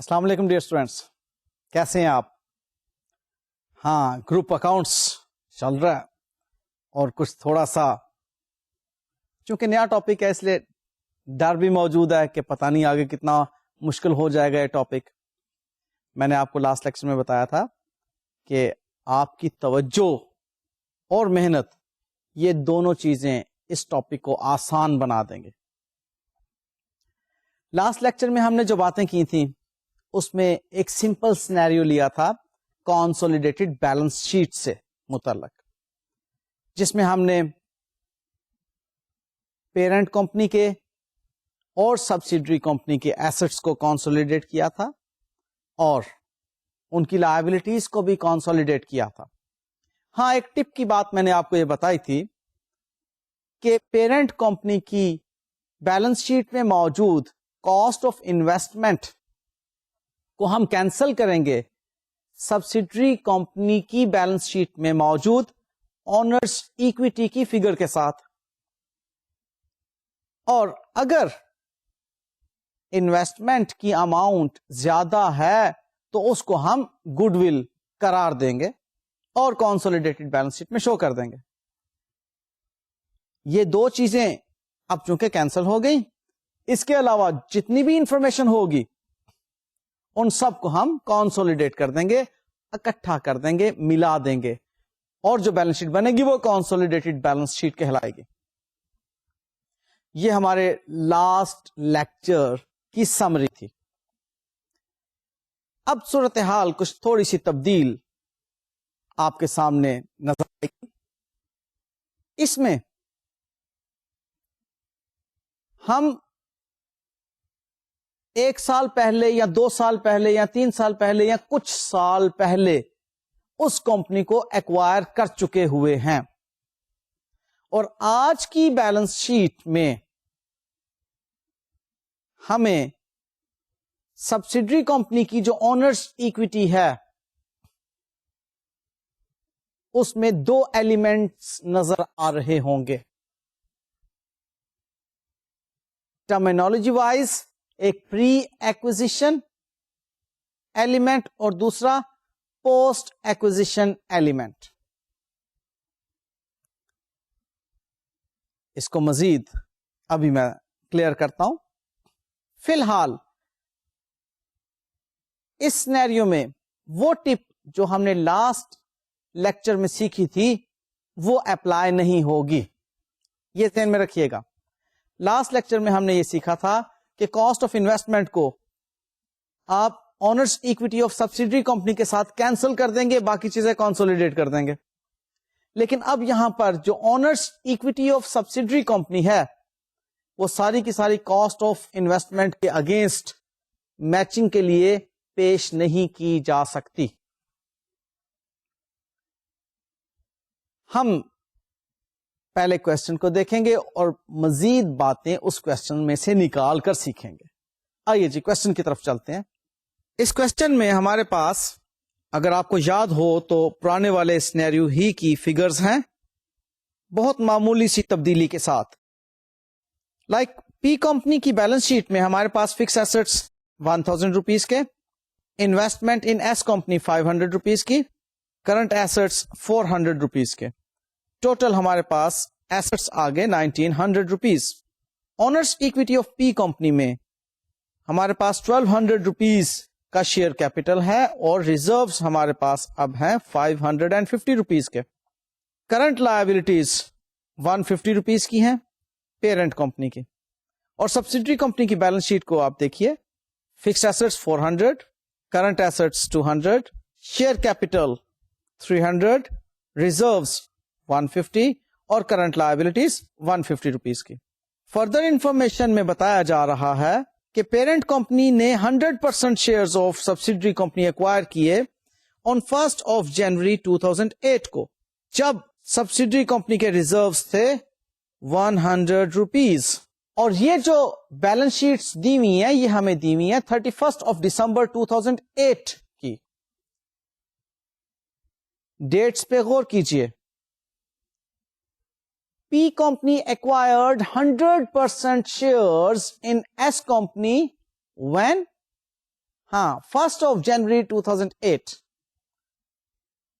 السلام علیکم dear students, کیسے ہیں آپ؟ ہاں، گروپ اکاؤنٹس چل رہا ہے اور کچھ تھوڑا سا چونکہ نیا ٹاپک ہے اس لیے ڈر بھی موجود ہے کہ پتہ نہیں آگے کتنا مشکل ہو جائے گا یہ ٹاپک. میں نے آپ کو لاسٹ لیکچر میں بتایا تھا کہ آپ کی توجہ اور محنت یہ دونوں چیزیں اس ٹاپک کو آسان بنا دیں گے. لاسٹ لیکچر میں ہم نے جو باتیں کی تھیں اس میں ایک سمپل سینیریو لیا تھا کنسولیڈیٹڈ بیلنس شیٹ سے متعلق، جس میں ہم نے پیرنٹ کمپنی کے اور سبسیڈری کمپنی کے ایسٹس کو کنسولیڈیٹ کیا تھا اور ان کی لائبلٹیز کو بھی کنسولیڈیٹ کیا تھا. ہاں، ایک ٹپ کی بات میں نے آپ کو یہ بتائی تھی کہ پیرنٹ کمپنی کی بیلنس شیٹ میں موجود کاسٹ آف انویسٹمنٹ کو ہم کینسل کریں گے سبسیڈری کمپنی کی بیلنس شیٹ میں موجود اونرز ایکویٹی کی فگر کے ساتھ، اور اگر انویسٹمنٹ کی اماؤنٹ زیادہ ہے تو اس کو ہم گڈ ول قرار دیں گے اور کنسولیڈیٹڈ بیلنس شیٹ میں شو کر دیں گے. یہ دو چیزیں اب چونکہ کینسل ہو گئی، اس کے علاوہ جتنی بھی انفارمیشن ہوگی ان سب کو ہم کنسولیڈیٹ کر دیں گے، اکٹھا کر دیں گے، ملا دیں گے، اور جو بیلنس شیٹ بنے گی وہ کنسولیڈیٹڈ بیلنس شیٹ کہلائے گی. یہ ہمارے لاسٹ لیکچر کی سمری تھی. اب صورتحال کچھ تھوڑی سی تبدیل آپ کے سامنے نظر آئے گی. اس میں ہم 1 سال پہلے یا 2 سال پہلے یا 3 سال پہلے یا کچھ سال پہلے اس کمپنی کو ایکوائر کر چکے ہوئے ہیں، اور آج کی بیلنس شیٹ میں ہمیں سبسیڈری کمپنی کی جو اونرز ایکویٹی ہے اس میں 2 ایلیمنٹس نظر آ رہے ہوں گے. ٹرمینالوجی وائز ایک پری ایکوزیشن ایلیمنٹ اور دوسرا پوسٹ ایکوزیشن ایلیمنٹ. اس کو مزید ابھی میں کلیئر کرتا ہوں. فی الحال اس سینیریو میں وہ ٹپ جو ہم نے لاسٹ لیکچر میں سیکھی تھی وہ اپلائی نہیں ہوگی، یہ ذہن میں رکھیے گا. لاسٹ لیکچر میں ہم نے یہ سیکھا تھا کہ کاسٹ آف انویسٹمنٹ کو آپ owners equity of subsidiary company کے ساتھ کینسل کر دیں گے، باقی چیزیں کنسولیڈیٹ کر دیں گے. لیکن اب یہاں پر جو owners equity of subsidiary company ہے وہ ساری کی ساری کاسٹ آف انویسٹمنٹ کے اگینسٹ میچنگ کے لیے پیش نہیں کی جا سکتی. ہم پہلے کوشچن کو دیکھیں گے اور مزید باتیں اس کوشچن میں سے نکال کر سیکھیں گے. آئیے جی کوشچن کی طرف چلتے ہیں. اس کوشچن میں ہمارے پاس اگر آپ کو یاد ہو تو پرانے والے سینیریو ہی کی فگرز ہیں، بہت معمولی سی تبدیلی کے ساتھ. لائک پی کمپنی کی بیلنس شیٹ میں ہمارے پاس فکس ایسٹس 1000 روپیز کے، investment in S company 500 rupees کی، کرنٹ ایسٹس 400 روپیز کے. ٹوٹل ہمارے پاس ایسٹس آگے 1900 rupees. Owners equity of P company میں ہمارے پاس 1200 روپیز کا شیئر کیپٹل ہے اور ریزروز ہمارے پاس اب ہیں 550 روپیز کے. کرنٹ لائبلٹیز 150 روپیز کی ہیں پیرنٹ کمپنی کی. اور سبسیڈری کمپنی کی بیلنس شیٹ کو آپ دیکھیے، fix assets 400، current assets 200، share capital 300، reserves 150 اور کرنٹ لائبلٹیز 150 روپیز کی. فردر انفارمیشن میں بتایا جا رہا ہے کہ پیرنٹ کمپنی نے 100% shares of subsidiary company acquire کیے آن 1 جنوری 2008 کو، جب سبسیڈری کمپنی کے ریزروز تھے 100 روپیز. اور یہ جو بیلنس شیٹس دی ہوئی ہیں یہ ہمیں دی ہوئی ہیں 31 دسمبر 2008 کی. ڈیٹس پہ غور کیجئے. P company acquired 100% shares in S company when ہاں 1 جنوری 2008.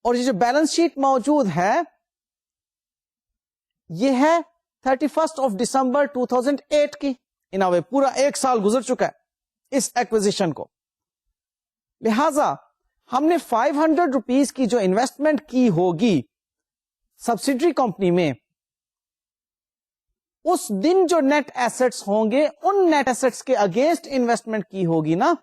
اور یہ جو بیلنس شیٹ موجود ہے یہ ہے 31 دسمبر 2008 کی. ان اے پورا 1 سال گزر چکا ہے اس ایکوزیشن کو. لہذا ہم نے 500 روپیز کی جو انویسٹمنٹ کی ہوگی سبسیڈری کمپنی میں، اس دن جو نیٹ ایسٹس ہوں گے ان نیٹ ایسٹس کے اگینسٹ انویسٹمنٹ کی ہوگی نا.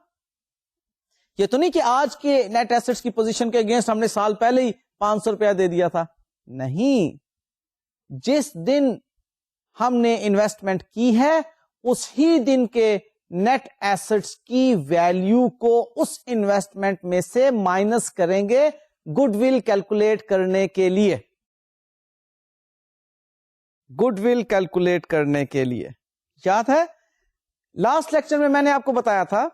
یہ تو نہیں کہ آج کے نیٹ ایسٹس کی پوزیشن کے اگینسٹ ہم نے سال پہلے ہی 500 روپیہ دے دیا تھا. نہیں، جس دن ہم نے انویسٹمنٹ کی ہے اس ہی دن کے نیٹ ایسٹس کی ویلیو کو اس انویسٹمنٹ میں سے مائنس کریں گے گڈ ول کیلکولیٹ کرنے کے لیے. گڈ ول کیلکولیٹ کرنے کے لیے یاد ہے لاسٹ لیکچر میں نے آپ کو بتایا تھا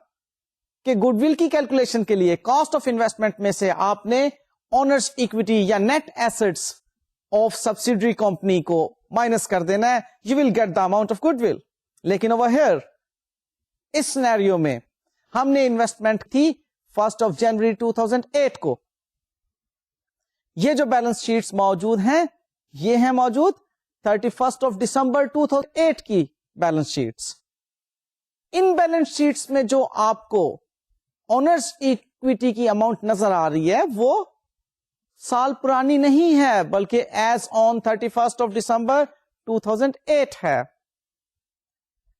کہ گڈ ول کی کیلکولیشن کے لیے کاسٹ آف انویسٹمنٹ میں سے آپ نے اونرز ایکویٹی یا net assets of subsidiary company کو مائنس کر دینا ہے. You will get the amount of goodwill. لیکن اوور ہیئر اس سینیریو میں ہم نے انویسٹمنٹ تھی 1 جنوری 2008 کو. یہ جو بیلنس شیٹس موجود ہیں یہ ہیں موجود 31 دسمبر 2008 کی بیلنس شیٹس. ان بیلنس شیٹس میں جو آپ کو اونرز ایکویٹی کی اماؤنٹ نظر آ رہی ہے وہ سال پرانی نہیں ہے بلکہ ایز آن 31 دسمبر 2008 ہے.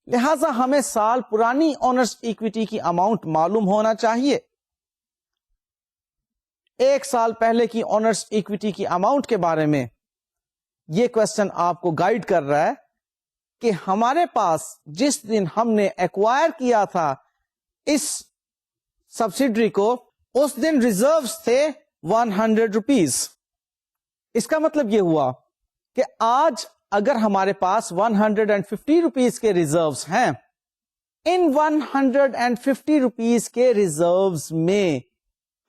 لہذا ہمیں سال پرانی اونرز ایکویٹی کی اماؤنٹ معلوم ہونا چاہیے. 1 سال پہلے کی اونرز ایکویٹی کی اماؤنٹ کے بارے میں یہ کوشچن آپ کو گائیڈ کر رہا ہے کہ ہمارے پاس جس دن ہم نے ایکوائر کیا تھا اس سبسیڈری کو اس دن ریزروز تھے 100 روپیز. اس کا مطلب یہ ہوا کہ آج اگر ہمارے پاس 150 روپیز کے ریزروز ہیں، ان 150 روپیز کے ریزروز میں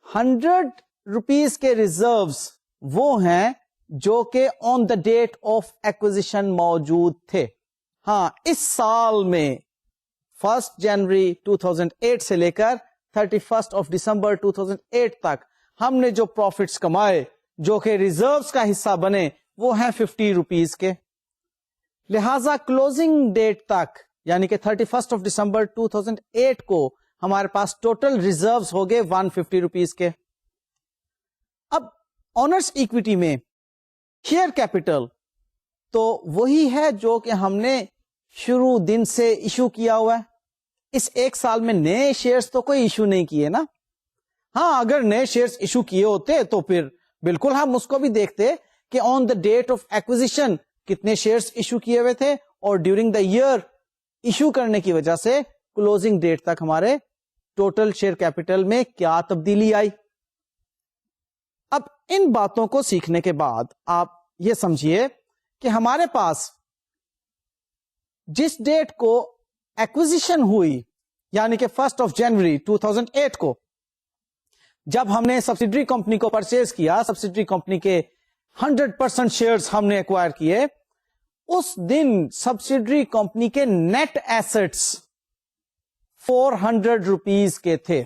100 روپیز کے ریزروز وہ ہیں جو کہ آن دا ڈیٹ آف ایکوزیشن موجود تھے. ہاں اس سال میں 1 جنوری 2008 سے لے کر 31 دسمبر 2008 تک ہم نے جو پروفٹس کمائے جو کہ ریزروز کا حصہ بنے وہ ہیں 50 روپیز کے. لہذا کلوزنگ ڈیٹ تک یعنی کہ 31 دسمبر 2008 کو ہمارے پاس ٹوٹل ریزروز ہو گئے 150 روپیز کے. اب اونرز ایکویٹی میں شیئر کیپٹل تو وہی ہے جو کہ ہم نے شروع دن سے ایشو کیا ہوا ہے. اس 1 سال میں نئے شیئرز تو کوئی ایشو نہیں کیے نا. ہاں اگر نئے شیئرز ایشو کیے ہوتے تو پھر بالکل ہم اس کو بھی دیکھتے کہ آن دا ڈیٹ آف ایکوزیشن کتنے شیئرز ایشو کیے ہوئے تھے اور ڈیورنگ دا ایئر ایشو کرنے کی وجہ سے کلوزنگ ڈیٹ تک ہمارے ٹوٹل شیئر کیپٹل میں کیا تبدیلی آئی. اب ان باتوں کو سیکھنے کے بعد آپ یہ سمجھیے کہ ہمارے پاس جس ڈیٹ کو ایکوزیشن ہوئی یعنی کہ 1 جنوری 2008 کو جب ہم نے سبسیڈری کمپنی کو پرچیز کیا، سبسیڈری کمپنی کے 100% شیئرز ہم نے ایکوائر کیے، اس دن سبسیڈری کمپنی کے نیٹ ایسٹس 400 روپیز کے تھے.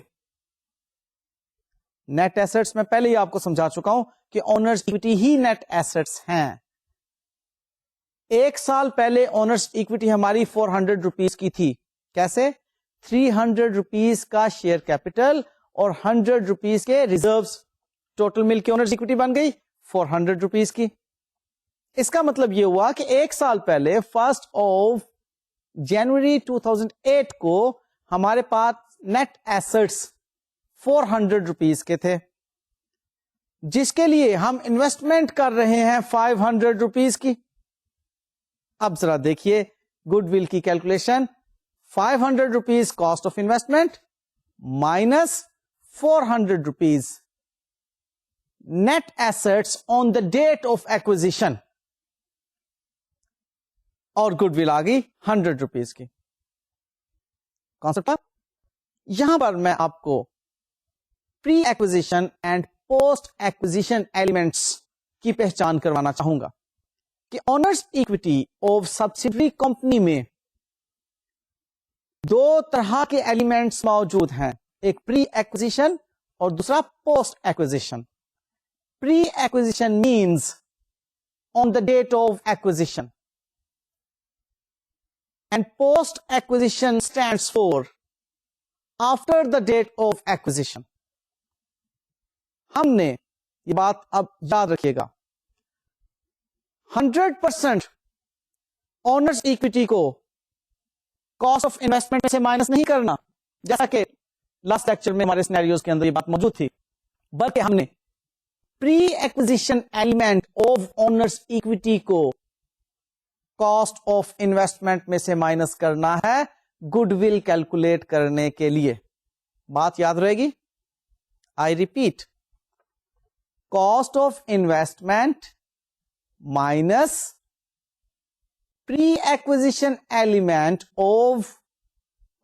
نیٹ ایسٹس میں پہلے ہی آپ کو سمجھا چکا ہوں کہ اونرز ایکویٹی ہی نیٹ ایسٹس ہیں. 1 سال پہلے اونرز ایکویٹی ہماری 400 روپیز کی تھی. کیسے؟ 300 روپیز کا شیئر کیپٹل اور 100 روپیز کے ریزروز، ٹوٹل مل کے اونرز ایکویٹی بن گئی 400 روپیز کی. اس کا مطلب یہ ہوا کہ 1 سال پہلے 1 جنوری 2008 کو ہمارے پاس نیٹ ایسٹس 400 روپیز کے تھے جس کے لیے ہم انویسٹمنٹ کر رہے ہیں 500 روپیز کی. اب ذرا دیکھیے گڈ ول کی calculation. 500 rupees cost of investment minus 400 rupees net assets on the date of acquisition اور گڈ ول آ گئی 100 روپیز کی. کانسپٹ یہاں پر میں آپ کو pre acquisition and post acquisition elements کی پہچان کروانا چاہوں گا کہ owners equity of subsidiary company میں 2 طرح کے ایلیمنٹس موجود ہیں. ایک پری ایکوزیشن اور دوسرا post acquisition. Pre acquisition means on the date of acquisition, and post acquisition stands for after the date of acquisition. ہم نے یہ بات اب یاد رکھیے گا, 100% اونرز ایکویٹی کو کاسٹ آف انویسٹمنٹ میں سے مائنس نہیں کرنا, جیسا کہ لاسٹ لیکچر میں ہمارے سینیریوز کے اندر یہ بات موجود تھی, بلکہ ہم نے pre acquisition element of owners equity کو کاسٹ آف انویسٹمنٹ میں سے مائنس کرنا ہے گڈ ول کیلکولیٹ کرنے کے لیے. بات یاد رہے گی؟ I repeat, cost of investment minus pre acquisition element of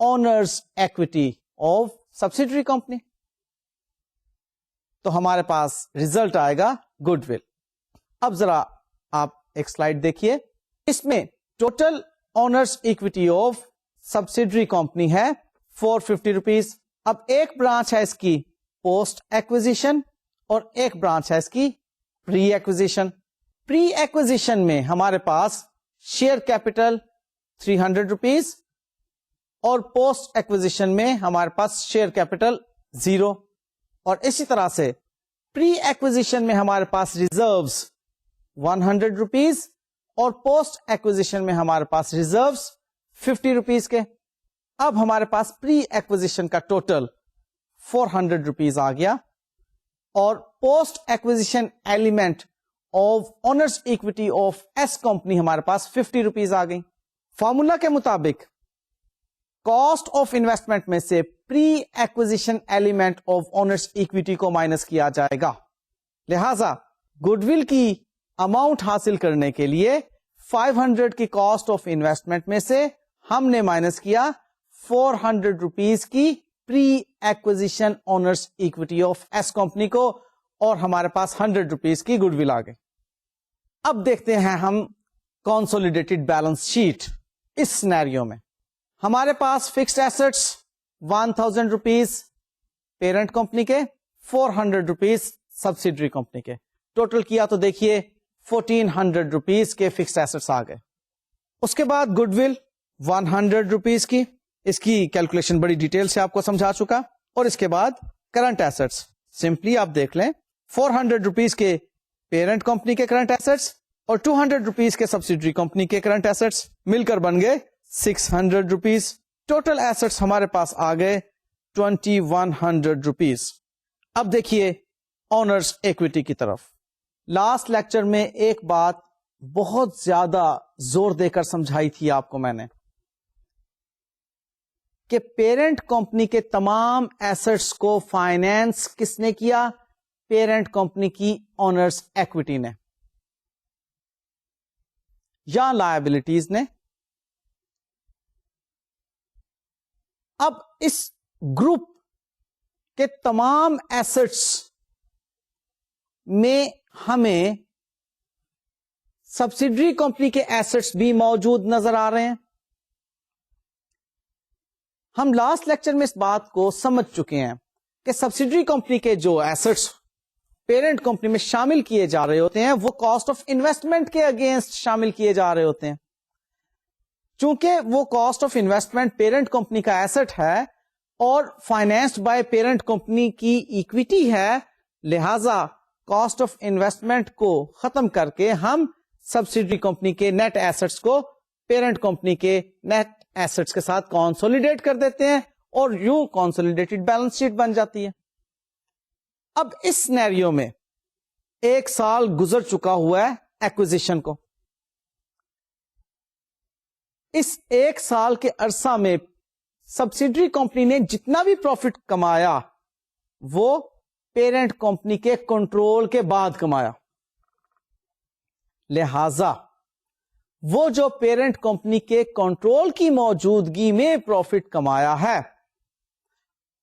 owners equity of subsidiary company. تو ہمارے پاس ریزلٹ آئے گا گڈ ول. اب ذرا آپ ایک سلائیڈ دیکھیے, اس میں total owners equity of subsidiary company ہے 450 روپیز. اب ایک برانچ ہے اس کی پوسٹ ایکوزیشن اور ایک برانچ ہے اس کی پری ایکوزیشن. پری ایکوزیشن میں ہمارے پاس شیئر کیپٹل 300 روپیز اور پوسٹ ایکوزیشن میں ہمارے پاس شیئر کیپٹل 0. اور اسی طرح سے پری ایکوزیشن میں ہمارے پاس ریزروز 100 روپیز اور پوسٹ ایکوزیشن میں ہمارے پاس ریزروز 50 روپیز کے. اب ہمارے پاس پری ایکوزیشن کا ٹوٹل 400 روپیز آ گیا اور post acquisition element of owners equity of S company ہمارے پاس 50 روپیز آ گئی. فارمولا کے مطابق کاسٹ آف انویسٹمنٹ میں سے pre acquisition element of owners equity کو مائنس کیا جائے گا. لہذا گڈ ول کی اماؤنٹ حاصل کرنے کے لیے 500 کی کاسٹ آف انویسٹمنٹ میں سے ہم نے مائنس کیا 400 روپیز کی pre acquisition owners equity of S company کو, اور ہمارے پاس 100 روپیز کی گڈ ول آ گئی. اب دیکھتے ہیں ہم کنسولیڈیٹڈ بیلنس شیٹ. اس سینیریو میں ہمارے پاس fixed assets 1000 rupees parent company کے, 400 روپیز سبسیڈری کمپنی کے. ٹوٹل کیا تو دیکھیے 1400 روپیز کے فکسڈ ایسٹس آ گئے. اس کے بعد گڈ ول 100 روپیز کی, اس کی کیلکولیشن بڑی ڈیٹیل سے آپ کو سمجھا چکا. اور اس کے بعد کرنٹ ایسٹس, سمپلی آپ دیکھ لیں 400 روپیز کے پیرنٹ کمپنی کے کرنٹ ایسٹس اور 200 روپیز کے سبسیڈری کمپنی کے کرنٹ ایسٹس مل کر بن گئے 600 روپیز. ٹوٹل ایسٹس ہمارے پاس آ گئے 2100 روپیز. اب دیکھیے اونرز ایکویٹی کی طرف. لاسٹ لیکچر میں ایک بات بہت زیادہ زور دے کر سمجھائی تھی آپ کو میں نے, کہ پیرنٹ کمپنی کے تمام ایسٹس کو فائنینس کس نے کیا؟ پیرنٹ کمپنی کی اونرز ایکویٹی نے یا لائبلٹیز نے. اب اس گروپ کے تمام ایسٹس میں ہمیں سبسیڈری کمپنی کے ایسٹس بھی موجود نظر آ رہے ہیں. ہم لاسٹ لیکچر میں اس بات کو سمجھ چکے ہیں کہ سبسیڈری کمپنی کے جو ایسٹس پیرنٹ کمپنی میں شامل کیے جا رہے ہوتے ہیں وہ کاسٹ آف انویسٹمنٹ کے اگینسٹ شامل کیے جا رہے ہوتے ہیں. چونکہ وہ cost of investment parent company کا ایسٹ ہے اور فائنینسڈ بائی پیرنٹ کمپنی کی ایکویٹی ہے, لہذا کاسٹ آف انویسٹمنٹ کو ختم کر کے ہم سبسیڈری کمپنی کے نیٹ ایسٹس کو پیرنٹ کمپنی کے نیٹ ایسٹس کے ساتھ کنسولیڈیٹ کر دیتے ہیں اور یوں کنسولیڈیٹڈ بیلنس شیٹ بن جاتی ہے. اب اس سینیریو میں 1 سال گزر چکا ہوا ہے ایکوزیشن کو. اس 1 سال کے عرصہ میں سبسیڈری کمپنی نے جتنا بھی پروفٹ کمایا وہ پیرنٹ کمپنی کے کنٹرول کے بعد کمایا. لہذا وہ جو پیرنٹ کمپنی کے کنٹرول کی موجودگی میں پروفٹ کمایا ہے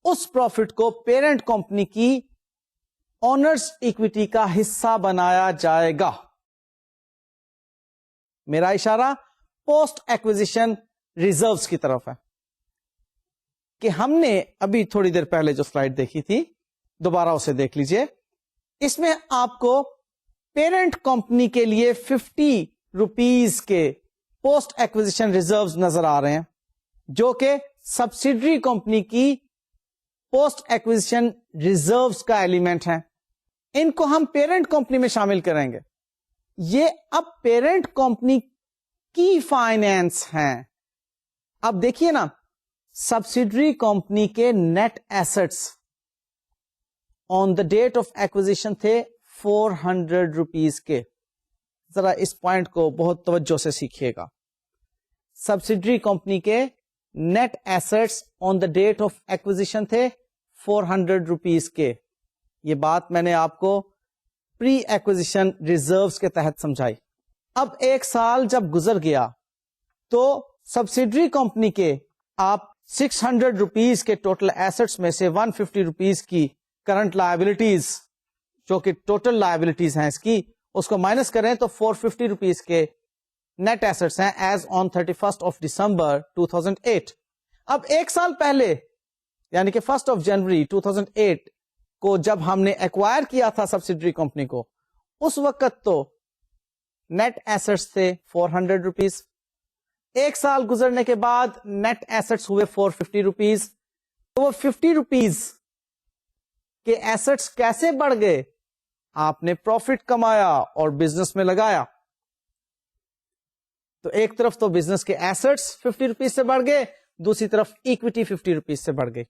اس پروفٹ کو پیرنٹ کمپنی کی اونرز ایکویٹی کا حصہ بنایا جائے گا. میرا اشارہ پوسٹ ایکوزیشن ریزروز کی طرف ہے کہ ہم نے ابھی تھوڑی دیر پہلے جو سلائیڈ دیکھی تھی دوبارہ اسے دیکھ لیجئے. اس میں آپ کو پیرنٹ کمپنی کے لیے 50 روپیز کے پوسٹ ایکوزیشن ریزروز نظر آ رہے ہیں جو کہ سبسیڈری کمپنی کی پوسٹ ایکوزیشن ریزروز کا ایلیمنٹ ہے. ان کو ہم پیرنٹ کمپنی میں شامل کریں گے. یہ اب پیرنٹ کمپنی کی فائنینس ہیں. اب دیکھیے نا, سبسیڈری کمپنی کے net assets on the date of acquisition تھے 400 روپیز کے. ذرا اس پوائنٹ کو بہت توجہ سے سیکھیے گا. سبسیڈری کمپنی کے net assets on the date of acquisition تھے 400 روپیز کے. یہ بات میں نے آپ کو پری ایکوزیشن ریزروز کے تحت سمجھائی. اب ایک سال جب گزر گیا تو سبسیڈری کمپنی کے آپ 600 روپیز کے ٹوٹل ایسٹس میں سے 150 روپیز کی کرنٹ لائبلٹیز جو کہ ٹوٹل لائبلٹیز ہیں اس کو مائنس کریں تو 450 روپیز کے نیٹ ایسٹس ہیں ایز آن 31 December 2008. اب ایک سال پہلے یعنی کہ 1 January 2008 کو جب ہم نے ایکوائر کیا تھا سبسیڈری کمپنی کو, اس وقت تو نیٹ ایسٹس تھے 400 روپیز. ایک سال گزرنے کے بعد نیٹ ایسٹس ہوئے 450 روپیز. تو وہ 50 روپیز کے ایسٹس کیسے بڑھ گئے؟ آپ نے پروفٹ کمایا اور بزنس میں لگایا. تو ایک طرف تو بزنس کے ایسٹس 50 روپیز سے بڑھ گئے, دوسری طرف ایکویٹی 50 روپیز سے بڑھ گئی.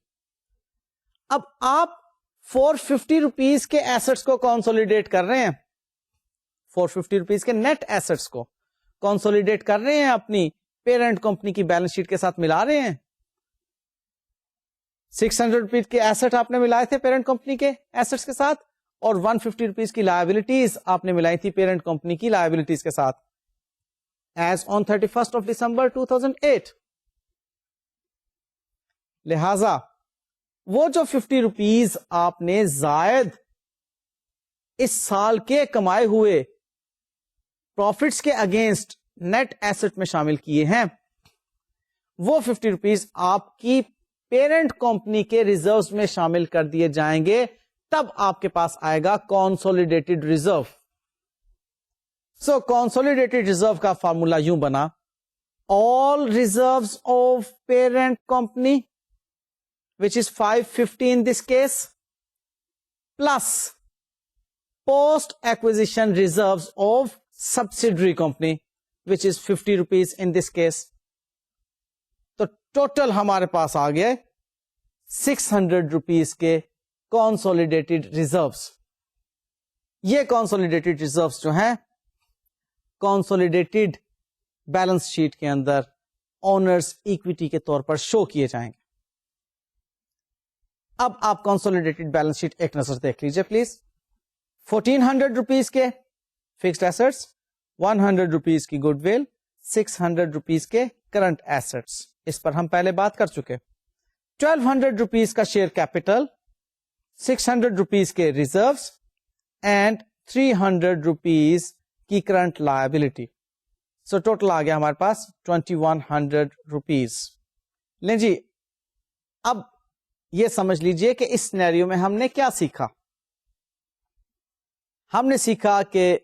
اب آپ 450 روپیز کے ایسٹس کو کنسولیڈیٹ کر رہے ہیں, 450 روپیز کے نیٹ ایسٹس کو کنسولیڈیٹ کر رہے ہیں, اپنی پیرنٹ کمپنی کی بیلنس شیٹ کے ساتھ ملا رہے ہیں. 600 روپیز کے ایسٹ آپ نے ملائے تھے پیرنٹ کمپنی کے ایسٹس کے ساتھ, اور 150 روپیز کی لائبلٹیز آپ نے ملائی تھی پیرنٹ کمپنی کی لائبلٹیز کے ساتھ ایز آن 31 December 2008. لہذا وہ جو 50 روپیز آپ نے زائد اس سال کے کمائے ہوئے پروفٹس کے اگینسٹ نیٹ ایسٹ میں شامل کیے ہیں, وہ 50 روپیز آپ کی پیرنٹ کمپنی کے ریزروز میں شامل کر دیے جائیں گے. تب آپ کے پاس آئے گا کنسولیڈیٹڈ ریزرو. سو کنسولیڈیٹڈ ریزرو کا فارمولا یوں بنا, all reserves of parent company, which is 550 in this case, plus post acquisition reserves of subsidiary company, which is 50 rupees in this case. تو ٹوٹل ہمارے پاس آ گئے 600 روپیز کے کنسولیڈیٹڈ ریزروز. یہ consolidated reserves جو ہیں کنسولیڈیٹڈ بیلنس شیٹ کے اندر owners equity کے طور پر شو کیے جائیں گے. اب آپ کنسولیڈیٹڈ بیلنس شیٹ ایک نظر دیکھ لیجئے پلیز. 1400 روپیز کے فکسڈ ایسٹس, 100 روپیز کی گڈ ول, 600 روپیز کے کرنٹ ایسٹس. اس پر ہم پہلے بات کر چکے. 1200 روپیز کا شیئر کیپٹل, 600 روپیز کے ریزروز اینڈ 300 روپیز کی کرنٹ لائبلٹی. سو ٹوٹل آ گیا ہمارے پاس 2100 روپیز. لیں جی, اب یہ سمجھ لیجئے کہ اس سینیریو میں ہم نے کیا سیکھا. ہم نے سیکھا کہ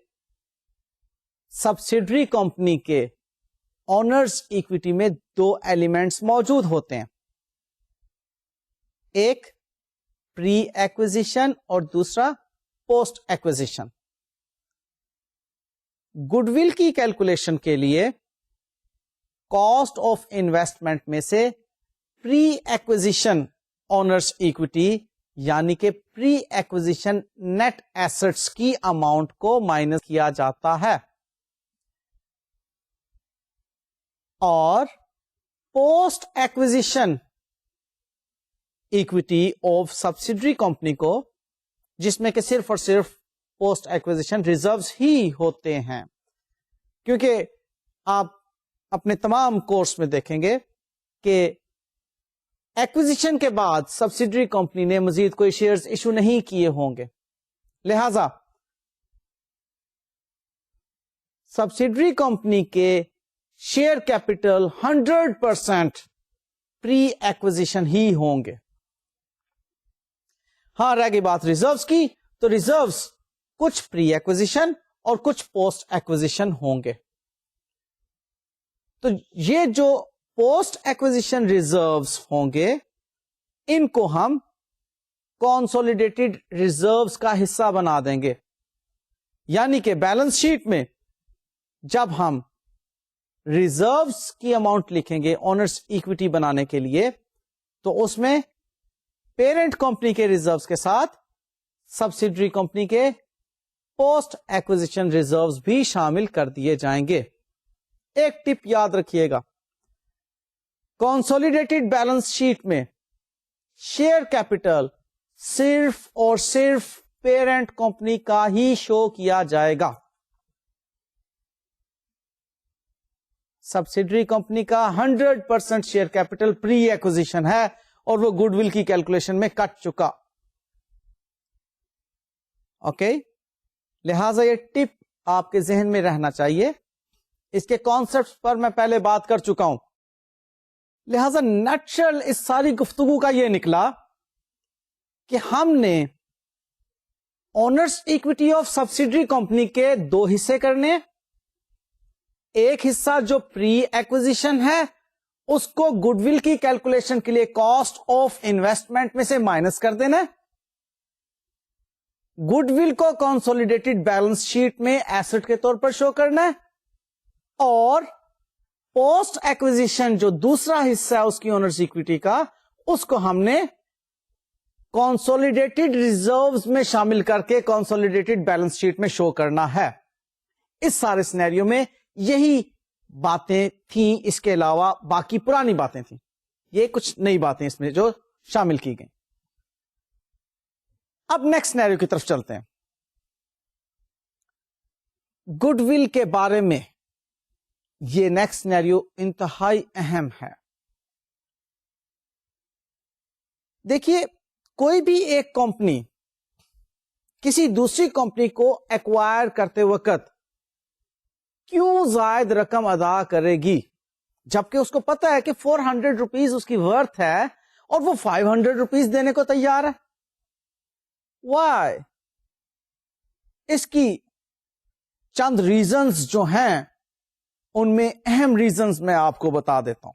سبسیڈری کمپنی کے اونرز ایکویٹی میں دو ایلیمنٹس موجود ہوتے ہیں, ایک پری ایکوزیشن اور دوسرا پوسٹ ایکوزیشن. گڈ ول کی کیلکولیشن کے لیے کاسٹ آف انویسٹمنٹ میں سے پری ایکوزیشن اونرز ایکویٹی یعنی کہ پری ایکوزیشن نیٹ ایسٹس کی اماؤنٹ کو مائنس کیا جاتا ہے, اور post acquisition equity of subsidiary company کو, جس میں کہ صرف اور صرف پوسٹ ایکوزیشن ریزروز ہی ہوتے ہیں, کیونکہ آپ اپنے تمام کورس میں دیکھیں گے کہ ایکوزیشن کے بعد سبسیڈری کمپنی نے مزید کوئی شیئرز ایشو نہیں کیے ہوں گے. لہذا سبسیڈری کمپنی کے شیئر کیپٹل 100% پری ایکوزیشن ہی ہوں گے. ہاں رہ گئی بات ریزروز کی, تو ریزروز کچھ پری ایکوزیشن اور کچھ پوسٹ ایکوزیشن ہوں گے. تو یہ جو پوسٹ ایکوزیشن ریزروز ہوں گے ان کو ہم کنسولیڈیٹڈ ریزروز کا حصہ بنا دیں گے. یعنی کہ بیلنس شیٹ میں جب ہم ریزروز کی اماؤنٹ لکھیں گے اونرز ایکوٹی بنانے کے لیے, تو اس میں پیرنٹ کمپنی کے ریزروز کے ساتھ سبسیڈری کمپنی کے پوسٹ ایکوزیشن ریزروز بھی شامل کر دیے جائیں گے. ایک ٹپ یاد رکھیے گا, کنسولیڈیٹڈ بیلنس شیٹ میں شیئر کیپٹل صرف اور صرف پیرنٹ کمپنی کا ہی شو کیا جائے گا. سبسیڈری کمپنی کا 100% شیئر کیپٹل پری ایکوزیشن ہے اور وہ گڈ ول کی کیلکولیشن میں کٹ چکا. اوکے, لہذا یہ ٹپ آپ کے ذہن میں رہنا چاہیے. اس کے کانسیپٹ پر میں پہلے بات کر چکا ہوں. لہذا نیچرل اس ساری گفتگو کا یہ نکلا کہ ہم نے owners equity of subsidiary company کے دو حصے کرنے. ایک حصہ جو پری ایکوزیشن ہے اس کو گڈ ول کی کیلکولیشن کے لیے کاسٹ آف انویسٹمنٹ میں سے مائنس کر دینا. گڈ ول کو کنسولیڈیٹڈ بیلنس شیٹ میں ایسٹ کے طور پر شو کرنا ہے, اور پوسٹ ایکوزیشن جو دوسرا حصہ ہے اس کی اونرز ایکوٹی کا, اس کو ہم نے کنسولیڈیٹڈ ریزروز میں شامل کر کے کنسولیڈیٹڈ بیلنس شیٹ میں شو کرنا ہے. اس سارے سینیریو میں یہی باتیں تھیں, اس کے علاوہ باقی پرانی باتیں تھیں. یہ کچھ نئی باتیں اس میں جو شامل کی گئیں. اب نیکسٹ سینیریو کی طرف چلتے ہیں. گڈ ول کے بارے میں یہ نیکسٹ سینیریو انتہائی اہم ہے. دیکھیے, کوئی بھی ایک کمپنی کسی دوسری کمپنی کو ایکوائر کرتے وقت کیوں زائد رقم ادا کرے گی جبکہ اس کو پتا ہے کہ 400 روپیز اس کی ورتھ ہے اور وہ 500 روپیز دینے کو تیار ہے؟ وائی؟ اس کی چند ریزنز جو ہیں ان میں اہم ریزنز میں آپ کو بتا دیتا ہوں.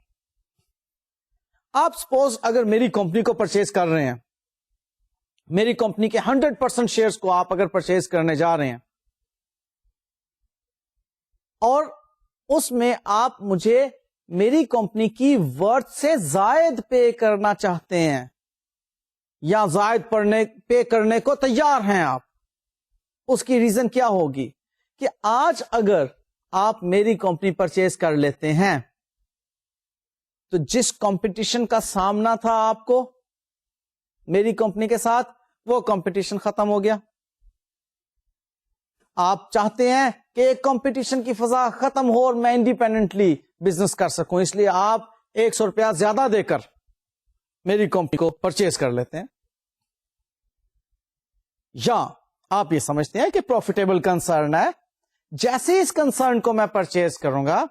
آپ سپوز اگر میری کمپنی کو پرچیز کر رہے ہیں, میری کمپنی کے 100% شیئرز کو آپ اگر پرچیز کرنے جا رہے ہیں اور اس میں آپ مجھے میری کمپنی کی ورتھ سے زائد پے کرنا چاہتے ہیں یا زائد پے کرنے کو تیار ہیں آپ, اس کی ریزن کیا ہوگی کہ آج اگر آپ میری کمپنی پرچیز کر لیتے ہیں تو جس کمپٹیشن کا سامنا تھا آپ کو میری کمپنی کے ساتھ, وہ کمپٹیشن ختم ہو گیا. آپ چاہتے ہیں کہ ایک کمپٹیشن کی فضا ختم ہو اور میں انڈیپینڈنٹلی بزنس کر سکوں, اس لیے آپ 100 روپیہ زیادہ دے کر میری کمپنی کو پرچیز کر لیتے ہیں. یا آپ یہ سمجھتے ہیں کہ پروفیٹیبل کنسرن ہے, جیسے اس کنسرن کو میں پرچیز کروں گا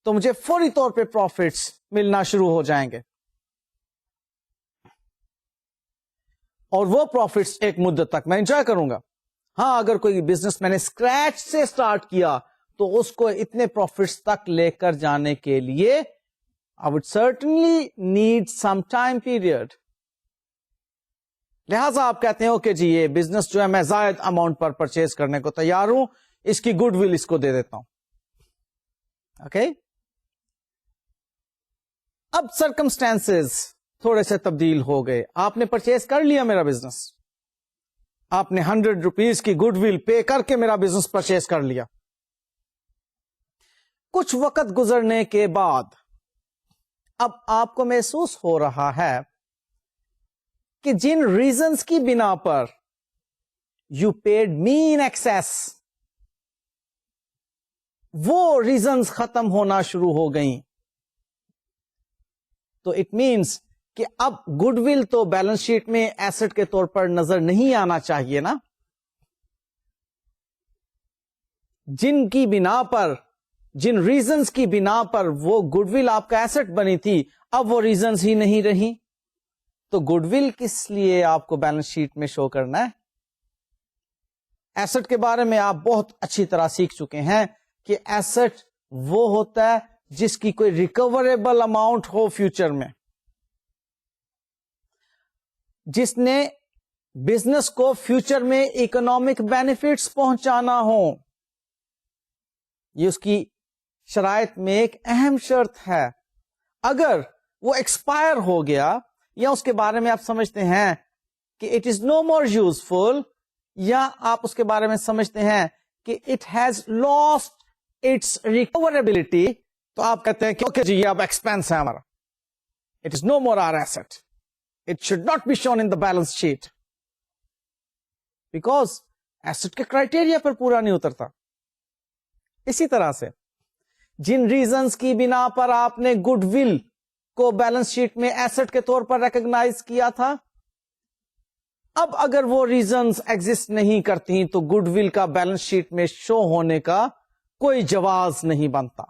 تو مجھے فوری طور پہ پروفٹس ملنا شروع ہو جائیں گے, اور وہ پروفٹس ایک مدت تک میں انجوائے کروں گا. ہاں, اگر کوئی بزنس میں نے اسکریچ سے سٹارٹ کیا تو اس کو اتنے پروفٹس تک لے کر جانے کے لیے I would certainly need some time period. لہذا آپ کہتے ہیں اوکے جی, یہ بزنس جو ہے میں زائد اماؤنٹ پر پرچیز کرنے کو تیار ہوں, اس کی گڈ ول اس کو دے دیتا ہوں. اوکے, اب سرکمسٹانسز تھوڑے سے تبدیل ہو گئے. آپ نے پرچیز کر لیا میرا بزنس, آپ نے 100 روپیز کی گڈ ول پے کر کے میرا بزنس پرچیز کر لیا. کچھ وقت گزرنے کے بعد اب آپ کو محسوس ہو رہا ہے کہ جن ریزنز کی بنا پر you paid me in excess, وہ ریزنز ختم ہونا شروع ہو گئیں. تو اٹ مینس کہ اب گڈ ول تو بیلنس شیٹ میں ایسٹ کے طور پر نظر نہیں آنا چاہیے نا, جن کی بنا پر جن ریزنز کی بنا پر وہ گڈ ول آپ کا ایسٹ بنی تھی اب وہ ریزنز ہی نہیں رہی, تو گڈ ول کس لیے آپ کو بیلنس شیٹ میں شو کرنا ہے؟ ایسٹ کے بارے میں آپ بہت اچھی طرح سیکھ چکے ہیں کہ ایسٹ وہ ہوتا ہے جس کی کوئی ریکوریبل اماؤنٹ ہو فیوچر میں, جس نے بزنس کو فیوچر میں اکنامک بینیفٹس پہنچانا ہو. یہ اس کی شرائط میں ایک اہم شرط ہے. اگر وہ ایکسپائر ہو گیا یا اس کے بارے میں آپ سمجھتے ہیں کہ it is no more useful, یا آپ اس کے بارے میں سمجھتے ہیں کہ it has lost its recoverability, تو آپ کہتے ہیں کہ اوکے جی یہ اب ایکسپینس ہے ہمارا, it is no more our asset, it should not be shown in the balance sheet, because asset کے کرائٹیریا پر پورا نہیں اترتا. اسی طرح سے جن ریزنز کی بنا پر آپ نے گڈ ول کو بیلنس شیٹ میں ایسٹ کے طور پر ریکگنائز کیا تھا, اب اگر وہ ریزنز ایگزسٹ نہیں کرتی تو گڈ ول کا بیلنس شیٹ میں شو ہونے کا کوئی جواز نہیں بنتا.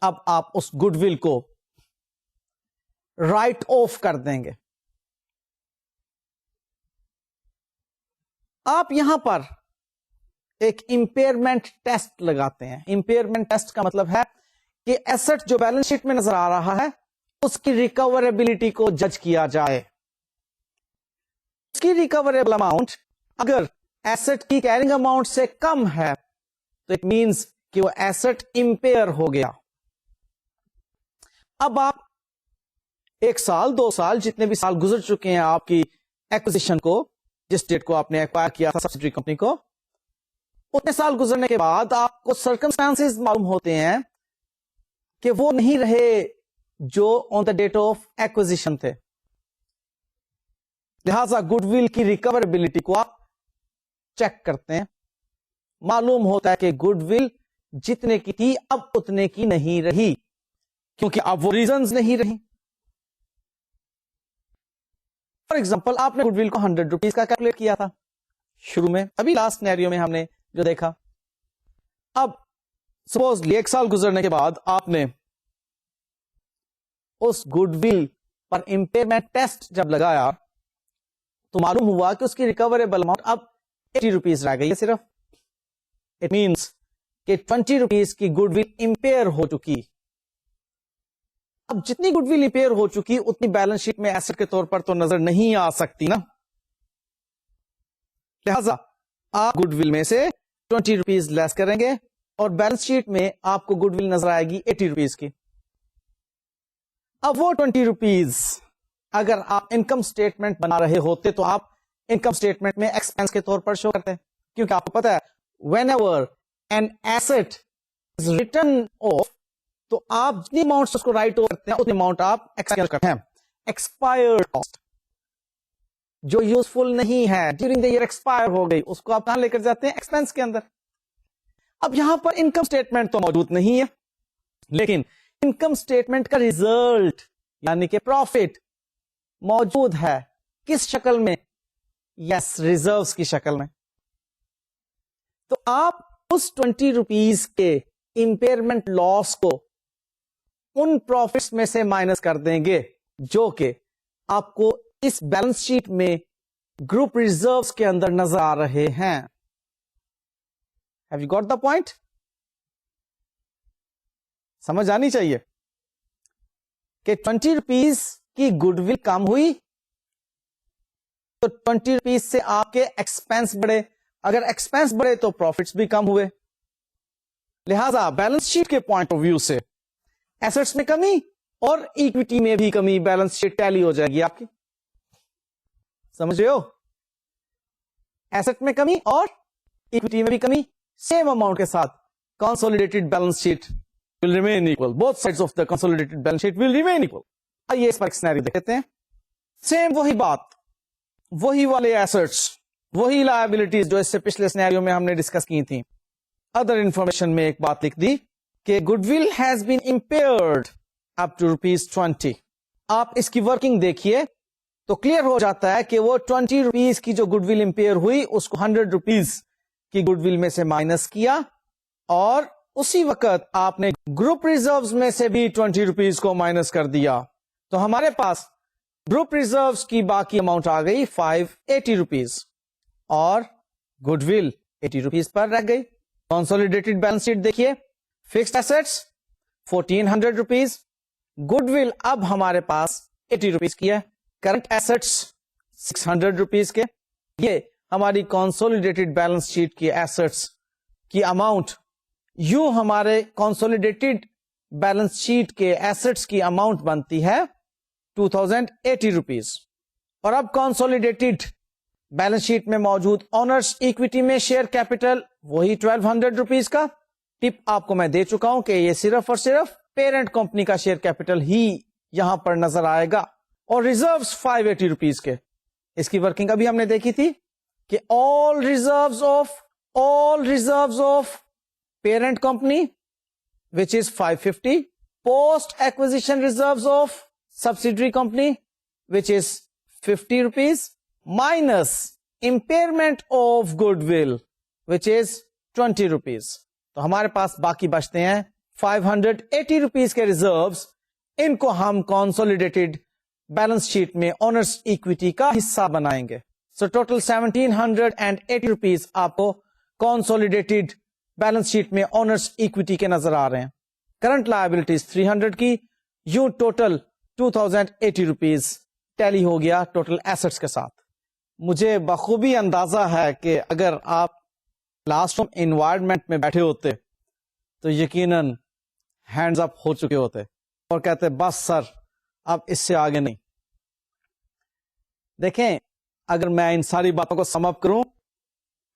اب آپ اس گڈ ول کو رائٹ آف کر دیں گے. آپ یہاں پر ایک امپیئرمنٹ ٹیسٹ لگاتے ہیں. امپیئرمنٹ ٹیسٹ کا مطلب ہے کہ ایسٹ جو بیلنس شیٹ میں نظر آ رہا ہے اس کی ریکوریبلٹی کو جج کیا جائے. اس کی ریکوریبل اماؤنٹ اگر ایسٹ کی کیرنگ اماؤنٹ سے کم ہے تو اٹ مینس کہ وہ ایسٹ امپیئر ہو گیا. اب آپ 1 سال 2 سال جتنے بھی سال گزر چکے ہیں آپ کی ایکوزیشن کو, جس ڈیٹ کو آپ نے ایکوائر کیا تھا سبسڈری کمپنی کو, اتنے سال گزرنے کے بعد آپ کو سرکمسٹانسز معلوم ہوتے ہیں کہ وہ نہیں رہے جو آن دا ڈیٹ آف ایکوزیشن تھے. لہذا گڈ ول کی ریکوریبلٹی کو آپ چیک کرتے ہیں. معلوم ہوتا ہے کہ گڈ ول جتنے کی تھی اب اتنے کی نہیں رہی, کیونکہ اب وہ ریزنز نہیں رہی. فار ایگزامپل آپ نے گڈ ول کو 100 روپیز کا کیلکولیٹ کیا تھا شروع میں, ابھی لاسٹ سینیریو میں ہم نے جو دیکھا. اب سپوزلی 1 سال گزرنے کے بعد آپ نے اس گڈ ول پر امپیئرمنٹ ٹیسٹ جب لگایا تو معلوم ہوا کہ اس کی ریکوریبل اماؤنٹ اب 80 روپیز رہ گئی ہے صرف. اٹ مینس کہ 20 روپیز کی گڈ ول امپیئر ہو چکی. اب جتنی گڈ ول امپیئر ہو چکی اتنی بیلنس شیٹ میں ایسٹ کے طور پر تو نظر نہیں آ سکتی نا. لہذا آپ گڈ ول میں سے 20 روپیز لیس کریں گے اور بیلنس شیٹ میں آپ کو گڈ ول نظر آئے گی 80 روپیز کی. اب وہ 20 روپیز اگر آپ انکم سٹیٹمنٹ بنا رہے ہوتے تو آپ انکم سٹیٹمنٹ میں ایکسپینس کے طور پر شو کرتے ہیں, کیونکہ آپ کو پتا ہے whenever an asset is written off, تو آپ جتنی اماؤنٹ اس کو رائٹ اوور کرتے ہیں اتنی اماؤنٹ آپ ایکسپینس کرتے ہیں. ایکسپائرڈ کاسٹ جو یوزفل نہیں ہے ڈیورنگ دا ایئر ایکسپائر ہو گئی, اس کو آپ کہاں لے کر جاتے ہیں؟ ایکسپینس کے اندر. اب یہاں پر انکم سٹیٹمنٹ تو موجود نہیں ہے, لیکن انکم سٹیٹمنٹ کا ریزلٹ یعنی کہ پروفٹ موجود ہے. کس شکل میں؟ یس, ریزروز کی شکل میں. تو آپ اس 20 روپیز کے امپیئرمنٹ لاس کو ان پروفٹس میں سے مائنس کر دیں گے جو کہ آپ کو اس بیلنس شیٹ میں گروپ ریزروز کے اندر نظر آ رہے ہیں. Have you got the point? سمجھ آنی چاہیے کہ 20 روپیز کی گڈ ول کم ہوئی تو 20 روپیز سے آپ کے ایکسپینس بڑھے, اگر ایکسپینس بڑھے تو پروفٹس بھی کم ہوئے. لہذا بیلنس شیٹ کے پوائنٹ آف ویو سے ایسٹس میں کمی اور ایکویٹی میں بھی کمی, بیلنس شیٹ ٹیلی ہو جائے گی آپ کی. سمجھ رہے ہو؟ ایسٹ میں کمی اور ایکویٹی میں بھی کمی سیم اماؤنٹ کے ساتھ, consolidated balance sheet will remain equal. Both sides of the consolidated balance sheet will remain equal. آئیے اس پر ایک سینیریو دیکھتے ہیں. سیم وہی بات, وہی والے ایسٹس, وہی لائبلٹیز جو اس سے پچھلے سینیریو میں ہم نے ڈسکس کی تھی. ادر انفارمیشن میں ایک بات لکھ دی کہ goodwill has been impaired up to ₹20. آپ اس کی ورکنگ دیکھیے تو کلیئر ہو جاتا ہے کہ وہ 20 روپیز کی جو گڈ ول امپیئر ہوئی اس کو 100 روپیز کی گڈ ول میں سے مائنس کیا اور اسی وقت آپ نے گروپ ریزروز میں سے بھی 20 روپیز کو مائنس کر دیا تو ہمارے پاس گروپ ریزروز کی باقی اماؤنٹ آ گئی 580 روپیز اور گڈ ول 80 روپیز پر رہ گئی. کنسولیڈیٹڈ بیلنس شیٹ دیکھیے, fixed assets 1400 rupees, good will اب ہمارے پاس 80 روپیز کی ہے, کرنٹ ایسٹس 600 روپیز کے. یہ ہماری کنسولیڈیٹڈ بیلنس شیٹ کی ایسٹس کی اماؤنٹ, یوں ہمارے کنسولیڈیٹڈ بیلنس شیٹ کے ایسٹس کی اماؤنٹ بنتی ہے 2080 روپیز. اور اب کنسولیڈیٹڈ بیلنس شیٹ میں موجود آنرز ایکویٹی میں شیئر کیپٹل وہی 1200 روپیز کا. ٹپ آپ کو میں دے چکا ہوں کہ یہ صرف اور صرف پیرنٹ کمپنی کا شیئر کیپٹل ہی یہاں پر نظر آئے گا. اور ریزروز 580 روپیز کے, اس کی ورکنگ ابھی ہم نے دیکھی تھی کہ all reserves of parent company which is 550, post acquisition reserves of subsidiary company which is 50 rupees minus impairment of goodwill which is 20 rupees. تو ہمارے پاس باقی بچتے ہیں 580 روپیز کے ریزروز. ان کو ہم کنسولیڈیٹڈ بیلنس شیٹ میں آنرز ایکویٹی کا حصہ بنائیں گے. سو ٹوٹل 1780 روپیز آپ کو کنسولیڈیٹڈ بیلنس شیٹ میں آنرز ایکویٹی کے نظر آ رہے ہیں. کرنٹ لائبلٹیز 300 کی, یوں ٹوٹل 2080 روپیز ٹیلی ہو گیا ٹوٹل ایسٹس کے ساتھ. مجھے بخوبی اندازہ ہے کہ اگر آپ کلاس روم انوائرمنٹ میں بیٹھے ہوتے تو یقیناً ہینڈز اپ ہو چکے ہوتے اور کہتے بس سر اب اس سے آگے نہیں. دیکھیں, اگر میں ان ساری باتوں کو سم اپ کروں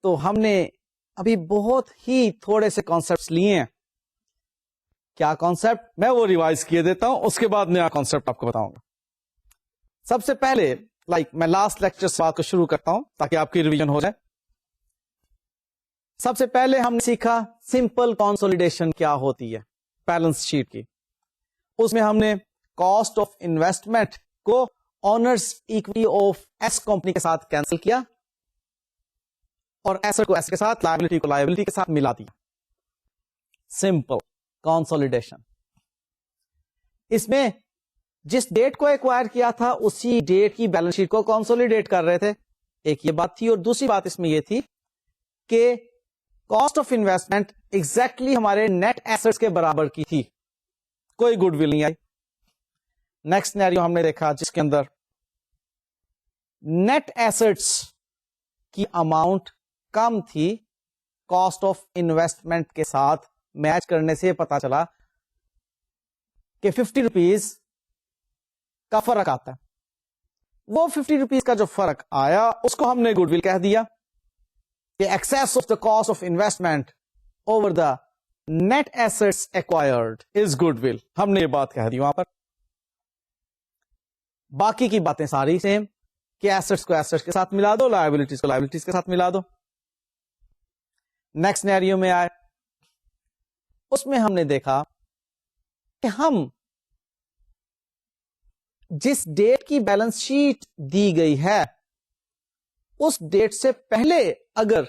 تو ہم نے ابھی بہت ہی تھوڑے سے کانسیپٹس لیے ہیں. کیا کانسیپٹ, میں وہ ریوائز کیے دیتا ہوں, اس کے بعد نیا کانسیپٹ آپ کو بتاؤں گا. سب سے پہلے میں لاسٹ لیکچر سے بات کو شروع کرتا ہوں تاکہ آپ کی ریویژن ہو جائے. سب سے پہلے ہم نے سیکھا سمپل کنسولیڈیشن کیا ہوتی ہے بیلنس شیٹ کی. اس میں ہم نے کاسٹ آف انویسٹمنٹ کو honours equity of S company کے ساتھ کینسل کیا اور ایسٹ کو ایسٹ کے ساتھ, لائبلٹی کو لائبلٹی کے ساتھ ملا دیا. Simple consolidation. اس میں جس ڈیٹ کو ایکوائر کیا تھا اسی ڈیٹ کی بیلنس شیٹ کو کنسولیڈیٹ کر رہے تھے. ایک یہ بات تھی, اور دوسری بات اس میں یہ تھی کہ کاسٹ آف انویسٹمنٹ ایگزیکٹلی ہمارے نیٹ ایسٹس کے برابر کی تھی, کوئی گڈ ول نہیں آئی. نیکسٹ سینیریو ہم نے دیکھا جس کے اندر نیٹ ایسٹس کی اماؤنٹ کم تھی, کاسٹ آف انویسٹمنٹ کے ساتھ میچ کرنے سے پتا چلا کہ 50 روپیز کا فرق آتا ہے. وہ 50 روپیز کا جو فرق آیا اس کو ہم نے گڈ ول کہہ دیا کہ excess of the cost of investment over the net assets acquired is goodwill. ہم نے یہ بات کہہ دی وہاں پر. باقی کی باتیں ساری سیم کہ ایسٹس کو ایسٹس کے ساتھ ملا دو, لائبلٹیز کو لائبلٹیز کے ساتھ ملا دو. نیکسٹ سینیریو میں آئے, اس میں ہم نے دیکھا کہ ہم جس ڈیٹ کی بیلنس شیٹ دی گئی ہے اس ڈیٹ سے پہلے اگر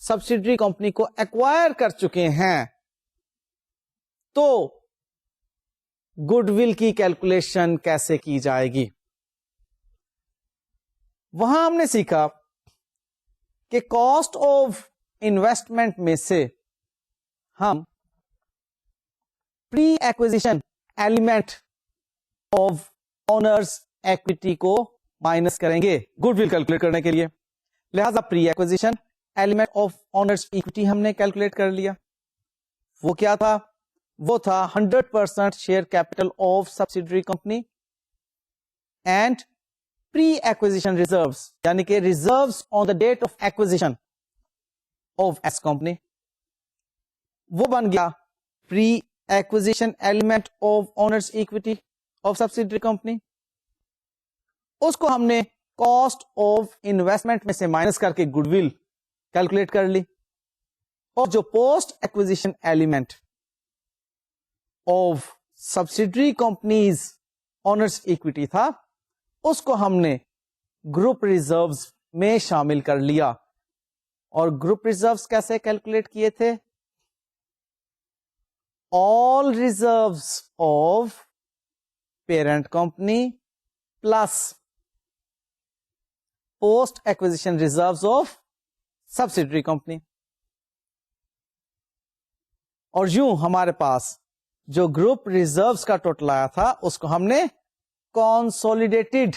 سبسیڈری کمپنی کو ایکوائر کر چکے ہیں تو گڈ ول کی کیلکولیشن کیسے کی جائے گی. وہاں ہم نے سیکھا کہ کاسٹ آف انویسٹمنٹ میں سے ہم pre acquisition element of owners equity کو مائنس کریں گے گڈ ول کیلکولیٹ کرنے کے لیے. لہذا pre acquisition element of owners equity ہم نے کیلکولیٹ کر لیا. وہ کیا تھا؟ وہ تھا 100% share capital of subsidiary company and pre acquisition reserves, یعنی کہ reserves on the date of acquisition of S company. وہ بن گیا pre acquisition element of owners equity of subsidiary company. اس کو ہم نے کاسٹ آف انویسٹمنٹ میں سے مائنس کر کے گڈ ول کیلکولیٹ کر لی. اور جو post acquisition element of subsidiary companies owners equity تھا اس کو ہم نے گروپ ریزروز میں شامل کر لیا. اور گروپ ریزروز کیسے کیلکولیٹ کیے تھے؟ all reserves of parent company plus post acquisition reserves of subsidiary company. اور یوں ہمارے پاس جو گروپ ریزروز کا ٹوٹل آیا تھا اس کو ہم نے کانسولیڈیٹڈ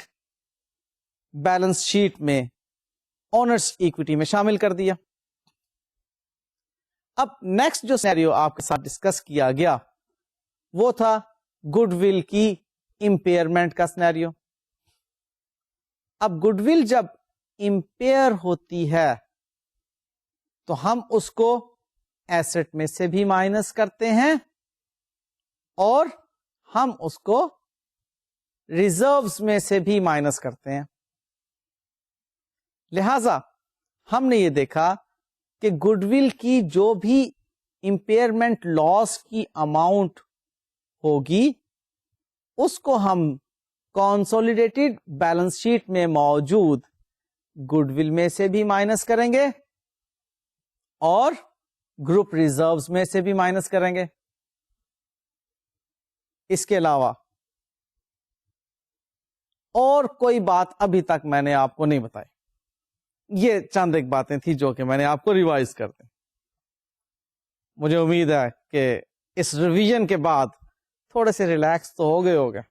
بیلنس شیٹ میں اونرز ایکوٹی میں شامل کر دیا. اب نیکسٹ جو سینیریو آپ کے ساتھ ڈسکس کیا گیا وہ تھا گڈ ول کی امپیئرمنٹ کا سینیریو. اب گڈ ول جب امپیئر ہوتی ہے تو ہم اس کو ایسٹ میں سے بھی مائنس کرتے ہیں اور ہم اس کو ریزروز میں سے بھی مائنس کرتے ہیں. لہذا ہم نے یہ دیکھا کہ گڈ ول کی جو بھی امپیئرمنٹ لاس کی اماؤنٹ ہوگی اس کو ہم کانسولیڈیٹڈ بیلنس شیٹ میں موجود گڈ ول میں سے بھی مائنس کریں گے اور گروپ ریزروز میں سے بھی مائنس کریں گے. اس کے علاوہ اور کوئی بات ابھی تک میں نے آپ کو نہیں بتائی. یہ چند ایک باتیں تھیں جو کہ میں نے آپ کو ریوائز کر دیں. مجھے امید ہے کہ اس ریویژن کے بعد تھوڑے سے ریلیکس تو ہو گئے.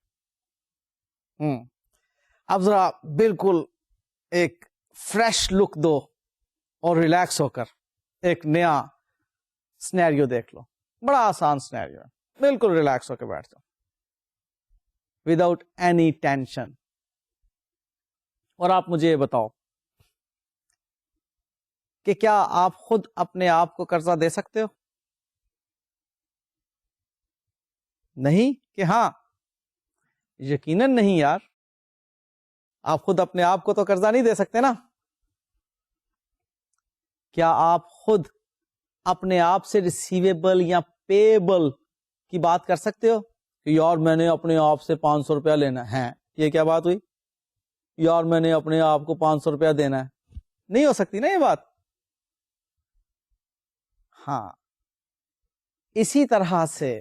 اب ذرا بالکل ایک فریش لک دو اور ریلیکس ہو کر ایک نیا سنیریو دیکھ لو. بڑا آسان سنیریو ہے, بالکل ریلیکس ہو کے بیٹھ جاؤ وداؤٹ اینی ٹینشن. اور آپ مجھے یہ بتاؤ کہ کیا آپ خود اپنے آپ کو قرضہ دے سکتے ہو؟ نہیں کہ ہاں؟ یقیناً نہیں یار, آپ خود اپنے آپ کو تو قرضہ نہیں دے سکتے نا. کیا آپ خود اپنے آپ سے ریسیویبل یا پیبل کی بات کر سکتے ہو کہ یار میں نے اپنے آپ سے 500 روپیہ لینا ہے؟ یہ کیا بات ہوئی؟ یار میں نے اپنے آپ کو 500 روپیہ دینا ہے. نہیں ہو سکتی نا یہ بات. ہاں, اسی طرح سے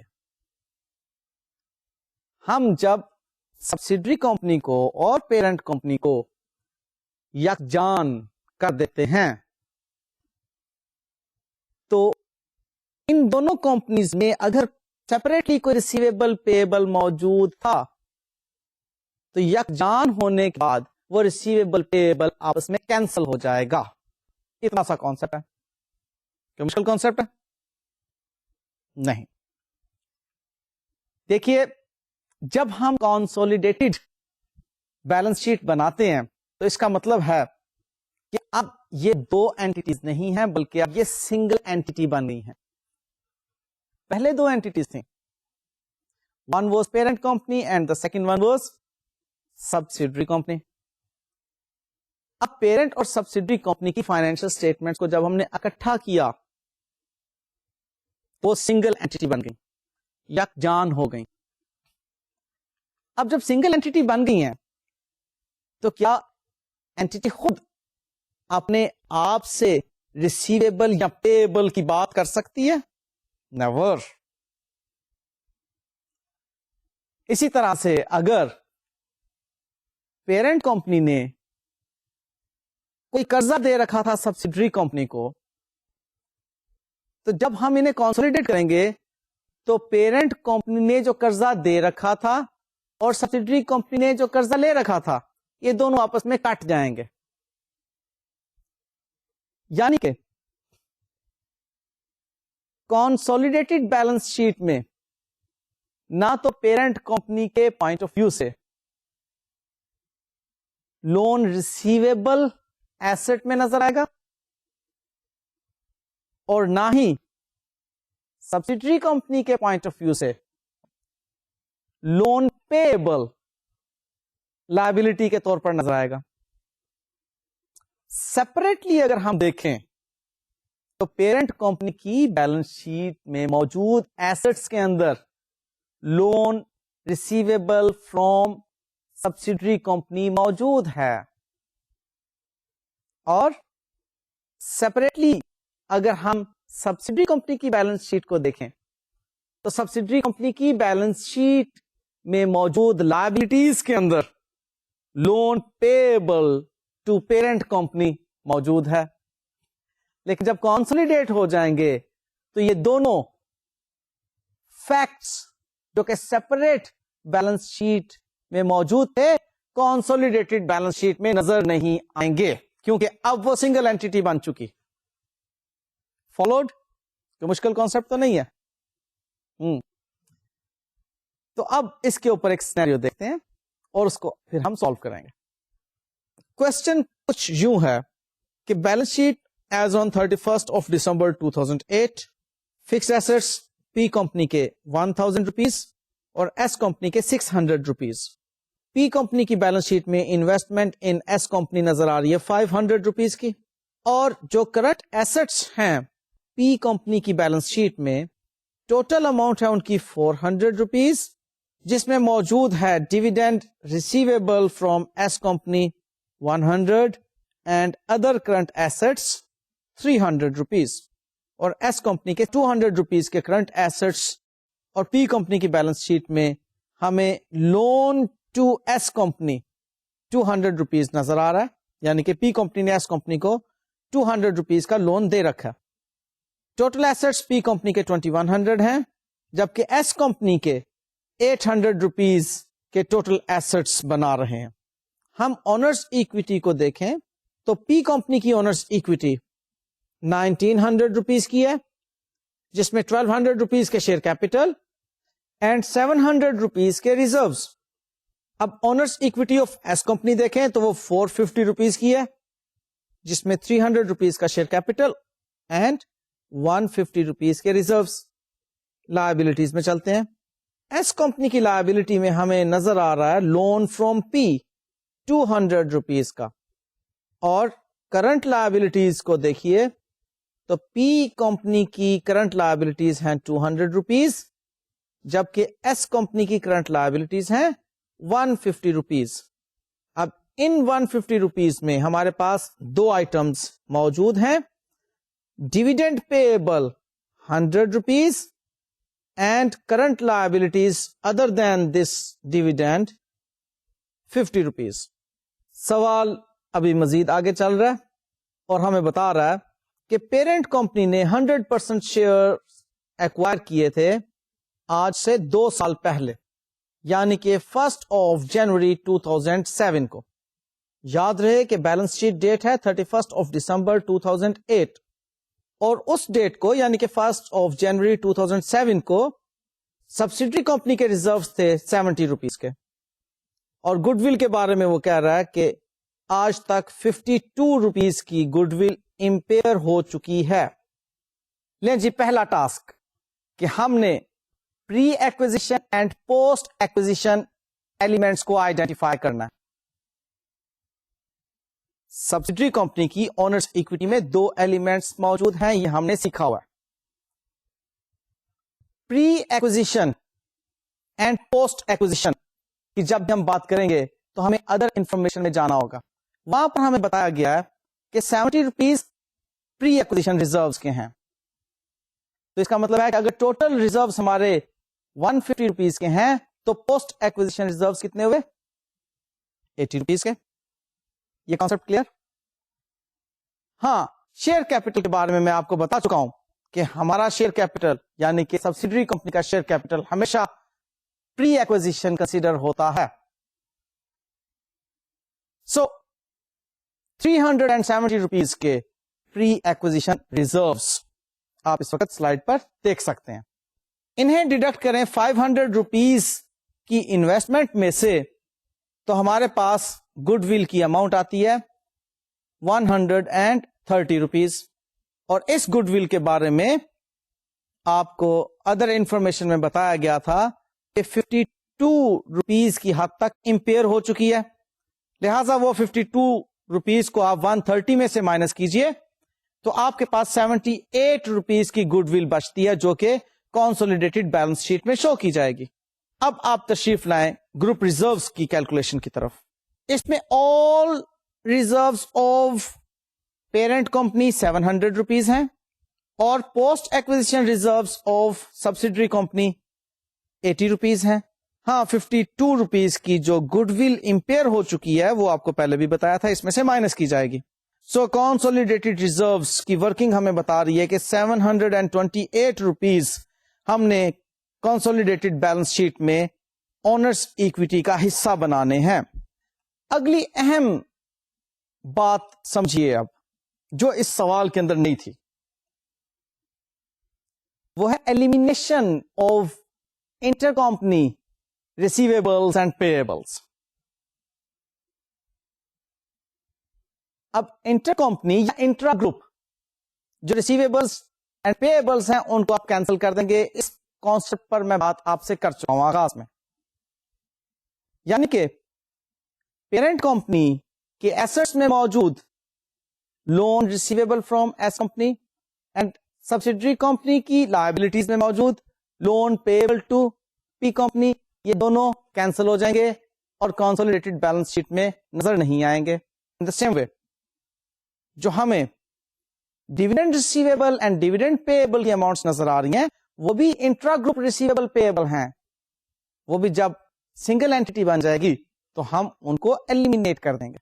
ہم جب سبسیڈری کمپنی کو اور پیرنٹ کمپنی کو یکجان کر دیتے ہیں تو ان دونوں کمپنیز میں اگر سیپریٹلی کوئی ریسیویبل پیبل موجود تھا تو یکجان ہونے کے بعد وہ ریسیویبل پیبل آپس میں کینسل ہو جائے گا. اتنا سا کانسیپٹ ہے. کیا مشکل کانسیپٹ ہے؟ نہیں. دیکھیے, جب ہم کانسولیڈیٹڈ بیلنس شیٹ بناتے ہیں تو اس کا مطلب ہے کہ اب یہ دو اینٹیز نہیں ہیں بلکہ اب یہ سنگل اینٹی بن گئی ہیں. پہلے دو اینٹیز تھیں, one was parent company and the second one was subsidiary company. اب پیرنٹ اور سبسیڈری کمپنی کی فائنینشیل اسٹیٹمنٹس کو جب ہم نے اکٹھا کیا وہ سنگل اینٹی بن گئی, یکجان ہو گئی. اب جب سنگل اینٹی بن گئی ہیں تو کیا اینٹی خود اپنے آپ سے ریسیویبل یا پیبل کی بات کر سکتی ہے؟ نیور. اسی طرح سے اگر پیرنٹ کمپنی نے کوئی قرضہ دے رکھا تھا سبسیڈری کمپنی کو تو جب ہم انہیں کنسولیڈیٹ کریں گے تو پیرنٹ کمپنی نے جو قرضہ دے رکھا تھا اور سبسیڈری کمپنی نے جو قرضہ لے رکھا تھا یہ دونوں آپس میں کٹ جائیں گے. یعنی کہ کنسولیڈیٹڈ بیلنس شیٹ میں نہ تو پیرنٹ کمپنی کے پوائنٹ آف ویو سے لون ریسیویبل ایسٹ میں نظر آئے گا اور نہ ہی سبسیڈری کمپنی کے پوائنٹ آف ویو سے لون پیبل لائبلٹی کے طور پر نظر آئے گا. سیپریٹلی اگر ہم دیکھیں تو پیرنٹ کمپنی کی بیلنس شیٹ میں موجود ایسٹس کے اندر loan receivable from subsidiary company موجود ہے اور سیپریٹلی اگر ہم سبسیڈری کمپنی کی بیلنس شیٹ کو دیکھیں تو سبسڈری کمپنی کی بیلنس شیٹ میں موجود لائبلٹیز کے اندر loan payable to parent company موجود ہے. لیکن جب کانسولیڈیٹ ہو جائیں گے تو یہ دونوں فیکٹس جو کہ سیپریٹ بیلنس شیٹ میں موجود تھے کانسولیڈیٹڈ بیلنس شیٹ میں نظر نہیں آئیں گے, کیونکہ اب وہ سنگل اینٹی بن چکی. فالوڈ؟ کوئی مشکل کانسیپٹ تو نہیں ہے. تو اب اس کے اوپر ایک سینیریو دیکھتے ہیں اور اس کو پھر ہم سالو کریں گے. کوشچن کچھ یوں ہے کہ balance sheet as on 31 of December 2008 fix assets P company کے 1000 روپیز اور ایس کمپنی کے 600 روپیز. پی کمپنی کی بیلنس شیٹ میں انویسٹمنٹ ان ایس کمپنی نظر آ رہی ہے 500 روپیز کی, اور جو کرنٹ ایسٹس ہیں پی کمپنی کی بیلنس شیٹ میں ٹوٹل اماؤنٹ ہے ان کی 400 روپیز, جس میں موجود ہے dividend receivable from S company 100 and other current assets 300 rupees, اور ایس کمپنی کے 200 روپیز کے کرنٹ ایسٹس. اور پی کمپنی کی بیلنس شیٹ میں ہمیں loan to S company 200 rupees نظر آ رہا ہے, یعنی کہ پی کمپنی نے ایس کمپنی کو 200 روپیز کا لون دے رکھا. ٹوٹل ایسٹس پی کمپنی کے 2100 ہیں, جبکہ ایس کمپنی کے 800 روپیز کے ٹوٹل ایسٹس بنا رہے ہیں. ہم اونرز ایکویٹی کو دیکھیں تو پی کمپنی کی اونرز ایکویٹی 1900 روپیز کی ہے, جس میں 1200 روپیز کے شیئر کیپٹل اینڈ 700 روپیز کے ریزروز. اب owners equity of S company دیکھیں تو وہ 450 روپیز کی ہے, جس میں 300 روپیز کا شیئر کیپٹل اینڈ 150 روپیز کے ریزروز. لائبلٹیز میں چلتے ہیں. ایس کمپنی کی لائبلٹی میں ہمیں نظر آ رہا ہے لون فروم پی 200 روپیز کا, اور کرنٹ لائبلٹیز کو دیکھیے تو پی کمپنی کی کرنٹ لائبلٹیز ہیں 200 روپیز, جبکہ ایس کمپنی کی کرنٹ لائبلٹیز ہیں 150 روپیز. اب ان 150 روپیز میں ہمارے پاس دو آئٹمز موجود ہیں, dividend payable 100 rupees and current liabilities other than this dividend 50 rupees. سوال ابھی مزید آگے چل رہا ہے اور ہمیں بتا رہا ہے کہ پیرنٹ کمپنی نے 100% شیئر ایکوائر کیے تھے آج سے 2 سال پہلے, یعنی کہ 1 جنوری 2007 کو. یاد رہے کہ بیلنس شیٹ ڈیٹ ہے 31 دسمبر 2008, اور اس ڈیٹ کو یعنی کہ 1 جنوری 2007 کو سبسڈری کمپنی کے ریزروز تھے 70 روپیز کے, اور گڈ ول کے بارے میں وہ کہہ رہا ہے کہ آج تک 52 روپیز کی گڈ ول امپیئر ہو چکی ہے. لیں جی پہلا ٹاسک کہ ہم نے pre acquisition and post acquisition elements کو آئیڈینٹیفائی کرنا ہے. سبسڈری کمپنی کی اونرز ایکویٹی میں 2 ایلیمنٹس موجود ہیں, یہ ہم نے سیکھا ہوا ہے. پری ایکوزیشن اینڈ پوسٹ ایکوزیشن کی جب بھی ہم بات کریں گے تو ہمیں ادر انفارمیشن میں جانا ہوگا. وہاں پر ہمیں بتایا گیا ہے کہ 70 روپیز پری ایکوزیشن ریزروز کے ہیں, تو اس کا مطلب ہے کہ اگر ٹوٹل ریزروز ہمارے 150 روپیز کے ہیں تو پوسٹ ایکوزیشن ریزروز کتنے ہوئے 80 روپیز کے. یہ کانسیپٹ کلیئر؟ ہاں, شیئر کیپٹل کے بارے میں آپ کو بتا چکا ہوں کہ ہمارا شیئر کیپٹل یعنی کہ سبسڈری کمپنی کا شیئر کیپٹل ہمیشہ پری ایکوزیشن کنسیڈر ہوتا ہے. سو 370 روپیز کے پری ایکوزیشن ریزروز آپ اس وقت سلائڈ پر دیکھ سکتے ہیں. انہیں ڈیڈکٹ کریں 500 روپیز کی انویسٹمنٹ میں سے تو ہمارے پاس گڈ ول کی اماؤنٹ آتی ہے 130 روپیز, اور اس گڈ ول کے بارے میں آپ کو ادر انفارمیشن میں بتایا گیا تھا کہ 52 روپیز کی حد تک امپیئر ہو چکی ہے, لہذا وہ 52 روپیز کو آپ 130 میں سے مائنس کیجئے تو آپ کے پاس 78 روپیز کی گڈ ول بچتی ہے, جو کہ کنسولیڈیٹڈ بیلنس شیٹ میں شو کی جائے گی. اب آپ تشریف لائیں گروپ ریزروز کی کیلکولیشن کی طرف. اس میں all reserves of parent company 700 rupees ہیں, اور post acquisition reserves of subsidiary company 80 rupees ہیں. ہاں 52 روپیز کی جو گڈ ول امپیئر ہو چکی ہے وہ آپ کو پہلے بھی بتایا تھا, اس میں سے مائنس کی جائے گی. سو کنسولیڈیٹڈ ریزروز کی ورکنگ ہمیں بتا رہی ہے کہ 728 روپیز ہم نے کنسولیڈیٹڈ بیلنس شیٹ میں اونرز ایکویٹی کا حصہ بنانے ہیں. اگلی اہم بات سمجھیے اب جو اس سوال کے اندر نہیں تھی, وہ ہے elimination of inter company receivables and payables. اب انٹر کمپنی یا انٹرا گروپ جو ریسیویبلس اینڈ پیبلس ہیں ان کو آپ کینسل کر دیں گے. اس کانسیپٹ پر میں بات آپ سے کر چکا ہوں آغاز میں, یعنی کہ پیرنٹ کمپنی کے ایسٹس میں موجود loan receivable from S company and subsidiary company کی لائبلٹیز میں موجود loan payable to P company, یہ دونوں کینسل ہو جائیں گے اور کنسولیڈیٹڈ بیلنس شیٹ میں نظر نہیں آئیں گے. ان دا سیم وے جو ہمیں dividend receivable and dividend payable کی اماؤنٹس نظر آ رہی ہیں وہ بھی انٹرا گروپ ریسیویبل پیبل ہیں, وہ بھی جب سنگل اینٹی بن جائے گی تو ہم ان کو ایلیمینیٹ کر دیں گے.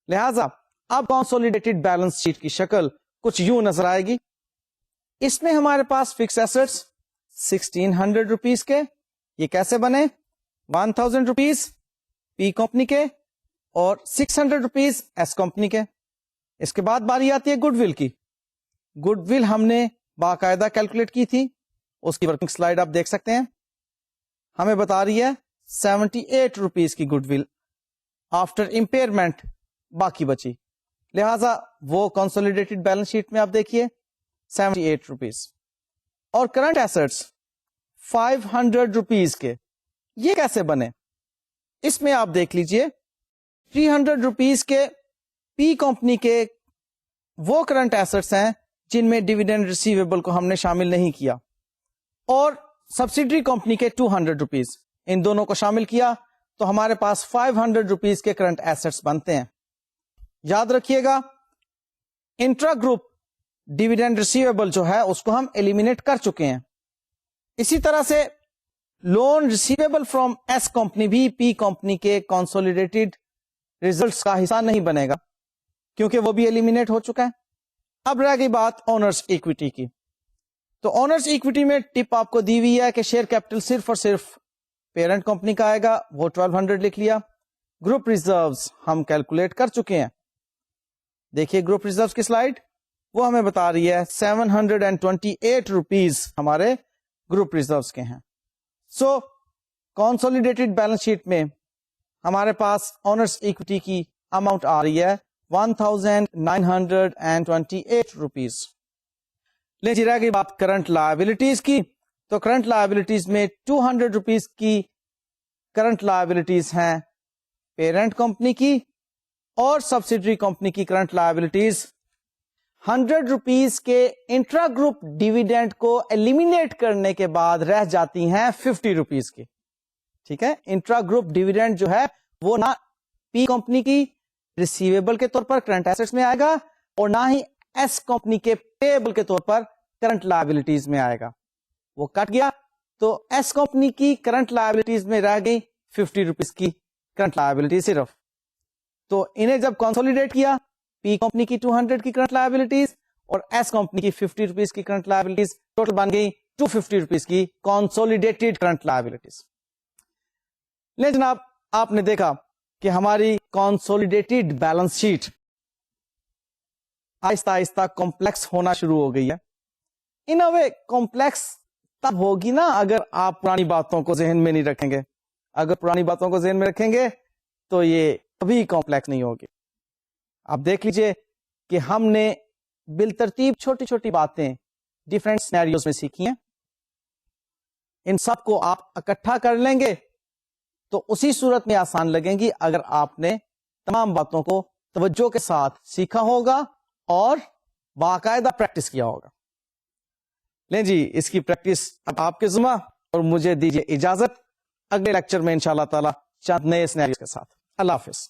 لہذا اب کنسولیڈیٹڈ بیلنس شیٹ کی شکل کچھ یوں نظر آئے گی. اس میں ہمارے پاس فکس ایسٹس 1600 روپیز کے, یہ کیسے بنے 1000 روپیز پی کمپنی کے اور 600 روپیز ایس کمپنی کے. اس کے بعد باری آتی ہے گڈ ول کی. گڈ ول ہم نے باقاعدہ کیلکولیٹ کی تھی, اس کی ورکنگ سلائیڈ آپ دیکھ سکتے ہیں. ہمیں بتا رہی ہے 78 روپیز کی گڈ ول آفٹر امپیئرمنٹ باقی بچی, لہذا وہ کنسولیڈیٹڈ بیلنس شیٹ میں آپ دیکھیے 78 روپیز. اور کرنٹ ایسٹس 500 روپیز کے, یہ کیسے بنے اس میں آپ دیکھ لیجئے 300 روپیز کے پی کمپنی کے وہ کرنٹ ایسٹس ہیں جن میں ڈیویڈنڈ ریسیویبل کو ہم نے شامل نہیں کیا, اور سبسیڈری کمپنی کے 200 روپیز, ان دونوں کو شامل کیا تو ہمارے پاس 500 روپیز کے کرنٹ ایسٹس بنتے ہیں. یاد رکھیے گا انٹرا گروپ ڈیویڈنڈ ریسیویبل جو ہے اس کو ہم ایلیمینیٹ کر چکے ہیں. اسی طرح سے loan receivable from S company بھی پی کمپنی کے کنسولیڈیٹڈ ریزلٹس کا حصہ نہیں بنے گا کیونکہ وہ بھی ایلیمینیٹ ہو چکا ہے. اب رہ گئی بات اونرز ایکویٹی کی. تو اونرز ایکویٹی میں ٹپ آپ کو دی ہوئی ہے کہ شیئر کیپٹل صرف اور صرف پیرنٹ کمپنی کا آئے گا, وہ 1200 لکھ لیا. گروپ ریزروز ہم کیلکولیٹ کر چکے ہیں, دیکھیے گروپ ریزروز کی سلائیڈ, وہ ہمیں بتا رہی ہے 728 روپیز ہمارے گروپ ریزروز کے ہیں. سو کنسولیڈیٹڈ بیلنس شیٹ میں ہمارے پاس اونرز ایکویٹی کی اماؤنٹ آ رہی ہے 1928 روپیز. لے جی رہ گئی بات کرنٹ لائبلٹیز کی. تو کرنٹ لائبلٹیز میں 200 روپیز کی کرنٹ لائبلٹیز ہیں پیرنٹ کمپنی کی, اور سبسیڈری کمپنی کی کرنٹ لائبلٹیز 100 روپیز کے انٹرا گروپ ڈیویڈینڈ کو ایلیمینیٹ کرنے کے بعد رہ جاتی ہیں 50 روپیز کی. ٹھیک ہے, انٹرا گروپ ڈیویڈینڈ جو ہے وہ نہ پی کمپنی کی ریسیویبل کے طور پر کرنٹ ایسٹس میں آئے گا اور نہ ہی ایس کمپنی کے پیبل کے طور پر کرنٹ لائبلٹیز میں آئے گا. وہ کٹ گیا تو ایس کمپنی کی کرنٹ لائبلٹیز میں رہ گئی 50 روپیز کی کرنٹ لائبلٹی صرف. تو انہیں جب کنسولیڈیٹ کیا پی کمپنی کی 200 کی کرنٹ لائبلٹیز اور ایس کمپنی کی 50 روپیز کی کرنٹ لائبلٹیز, ٹوٹل بن گئی 250 روپیز کی کنسولیڈیٹڈ کرنٹ لائبلٹیز. لے جناب آپ نے دیکھا کہ ہماری کنسولیڈیٹڈ بیلنس شیٹ آہستہ آہستہ کمپلیکس ہونا شروع ہو گئی ہے. ان اے وے کمپلیکس تب ہوگی نا اگر آپ پرانی باتوں کو ذہن میں نہیں رکھیں گے. اگر پرانی باتوں کو ذہن میں رکھیں گے تو یہ کبھی کمپلیکس نہیں ہوگی. آپ دیکھ لیجئے کہ ہم نے بالترتیب چھوٹی چھوٹی باتیں ڈیفرنٹ سینیریوز میں سیکھی ہیں. ان سب کو آپ اکٹھا کر لیں گے تو اسی صورت میں آسان لگیں گی اگر آپ نے تمام باتوں کو توجہ کے ساتھ سیکھا ہوگا اور باقاعدہ پریکٹس کیا ہوگا. لیں جی اس کی پریکٹس اب آپ کے ذمہ, اور مجھے دیجیے اجازت. اگلے لیکچر میں انشاءاللہ تعالی چند نئے سینیریوز کے ساتھ. اللہ حافظ.